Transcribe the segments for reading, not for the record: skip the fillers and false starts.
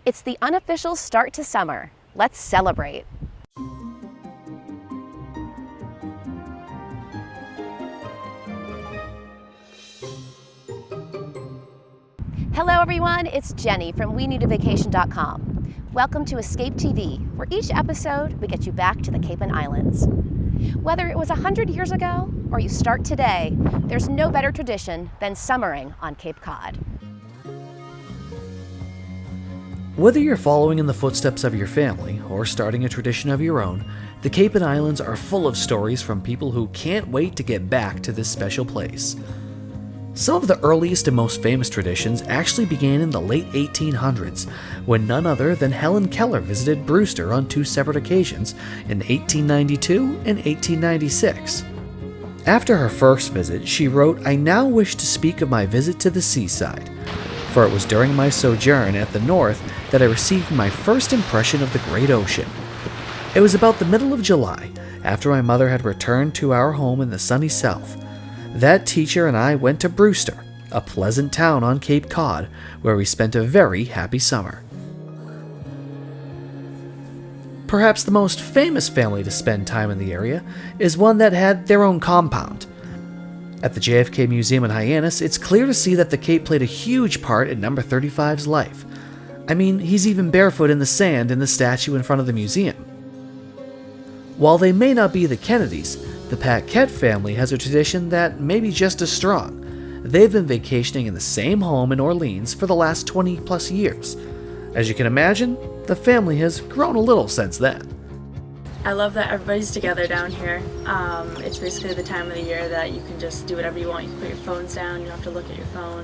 It's the unofficial start to summer. Let's celebrate. Hello everyone, it's Jenny from WeNeedaVacation.com. Welcome to EsCapeTV, where each episode we get you back to the Cape and Islands. Whether it was 100 years ago or you start today, there's no better tradition than summering on Cape Cod. Whether you're following in the footsteps of your family or starting a tradition of your own, the Cape and Islands are full of stories from people who can't wait to get back to this special place. Some of the earliest and most famous traditions actually began in the late 1800s, when none other than Helen Keller visited Brewster on two separate occasions in 1892 and 1896. After her first visit, she wrote, "I now wish to speak of my visit to the seaside, for it was during my sojourn at the North that I received my first impression of the great ocean. It was about the middle of July, after my mother had returned to our home in the sunny South. That teacher and I went to Brewster, a pleasant town on Cape Cod, where we spent a very happy summer." Perhaps the most famous family to spend time in the area is one that had their own compound. At the JFK Museum in Hyannis, it's clear to see that the Cape played a huge part in number 35's life. I mean, he's even barefoot in the sand in the statue in front of the museum. While they may not be the Kennedys, the Paquette family has a tradition that may be just as strong. They've been vacationing in the same home in Orleans for the last 20 plus years. As you can imagine, the family has grown a little since then. I love that everybody's together down here. It's basically the time of the year that you can just do whatever you want. You can put your phones down, you don't have to look at your phone.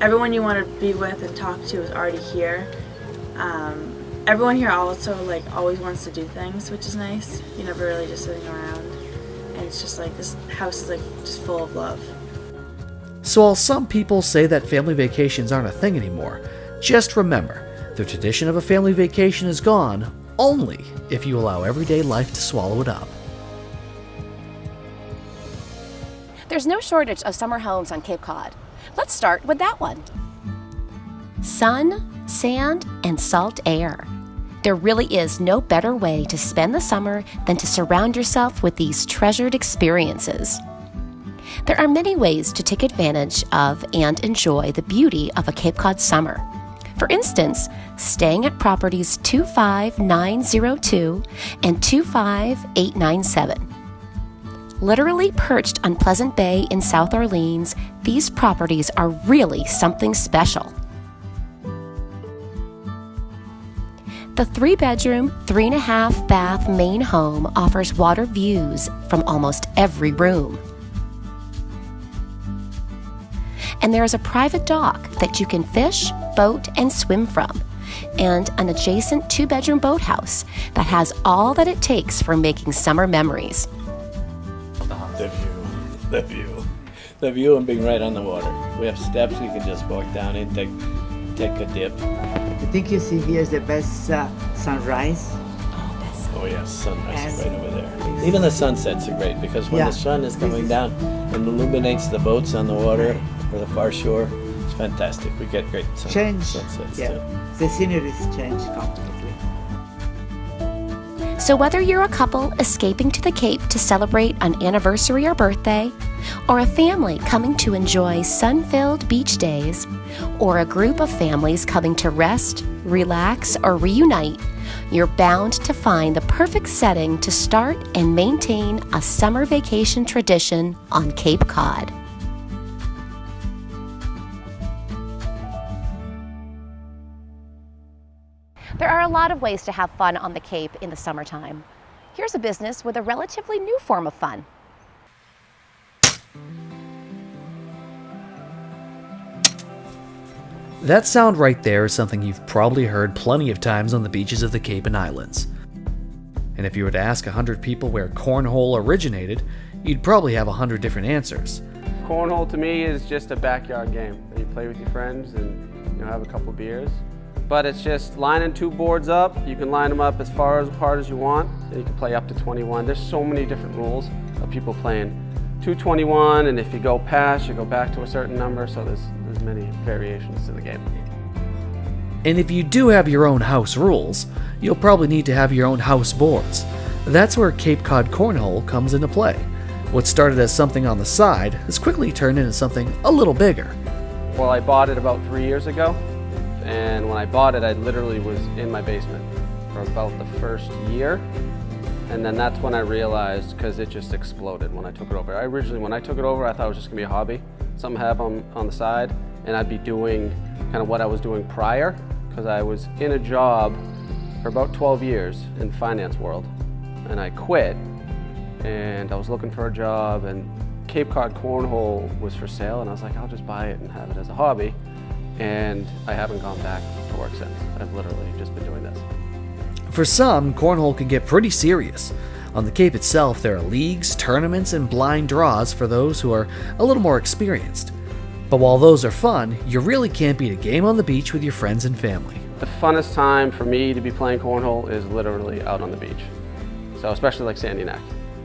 Everyone you want to be with and talk to is already here. Everyone here also always wants to do things, which is nice. You're never really just sitting around, and it's just like this house is just full of love. So while some people say that family vacations aren't a thing anymore, just remember, the tradition of a family vacation is gone only if you allow everyday life to swallow it up. There's no shortage of summer homes on Cape Cod. Let's start with that one. Sun, sand, and salt air. There really is no better way to spend the summer than to surround yourself with these treasured experiences. There are many ways to take advantage of and enjoy the beauty of a Cape Cod summer. For instance, staying at properties 25902 and 25897. Literally perched on Pleasant Bay in South Orleans, these properties are really something special. The 3-bedroom, 3.5-bath main home offers water views from almost every room. And there is a private dock that you can fish, boat, and swim from, and an adjacent 2-bedroom boathouse that has all that it takes for making summer memories. The view and being right on the water. We have steps you can just walk down and take a dip. I think you see here is the best sunrise. Oh yes, sunrise is right over there. Even the sunsets are great because when the sun is coming down and illuminates the boats on the water or the far shore, it's fantastic. We get great sunsets too. The scenery is changed completely. So whether you're a couple escaping to the Cape to celebrate an anniversary or birthday, or a family coming to enjoy sun-filled beach days, or a group of families coming to rest, relax, or reunite, you're bound to find the perfect setting to start and maintain a summer vacation tradition on Cape Cod. There are a lot of ways to have fun on the Cape in the summertime. Here's a business with a relatively new form of fun. That sound right there is something you've probably heard plenty of times on the beaches of the Cape and Islands. And if you were to ask 100 people where cornhole originated, you'd probably have 100 different answers. Cornhole to me is just a backyard game that you play with your friends and have a couple beers. But it's just lining 2 boards up. You can line them up as far apart as you want. And you can play up to 21. There's so many different rules of people playing 221, and if you go past, you go back to a certain number. So there's many variations to the game. And if you do have your own house rules, you'll probably need to have your own house boards. That's where Cape Cod Cornhole comes into play. What started as something on the side has quickly turned into something a little bigger. Well, I bought it about 3 years ago, and when I bought it, I literally was in my basement for about the first year, and then that's when I realized, because it just exploded when I took it over. When I took it over, I thought it was just gonna be a hobby, something to have on the side, and I'd be doing kind of what I was doing prior, because I was in a job for about 12 years in the finance world, and I quit, and I was looking for a job, and Cape Cod Cornhole was for sale, and I was like, I'll just buy it and have it as a hobby. And I haven't gone back to work since. I've literally just been doing this. For some, cornhole can get pretty serious. On the Cape itself, there are leagues, tournaments, and blind draws for those who are a little more experienced. But while those are fun, you really can't beat a game on the beach with your friends and family. The funnest time for me to be playing cornhole is literally out on the beach. So especially like Sandy Neck.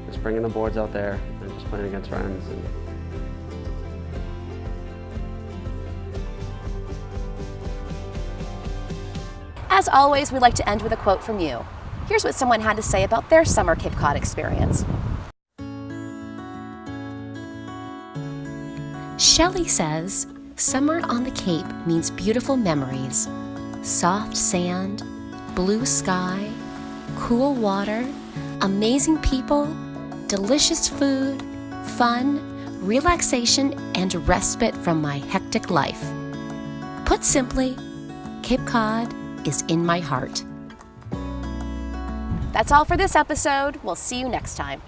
Just bringing the boards out there and just playing against friends. As always, we like to end with a quote from you. Here's what someone had to say about their summer Cape Cod experience. Shelley says, "Summer on the Cape means beautiful memories. Soft sand, blue sky, cool water, amazing people, delicious food, fun, relaxation, and respite from my hectic life. Put simply, Cape Cod is in my heart." That's all for this episode. We'll see you next time.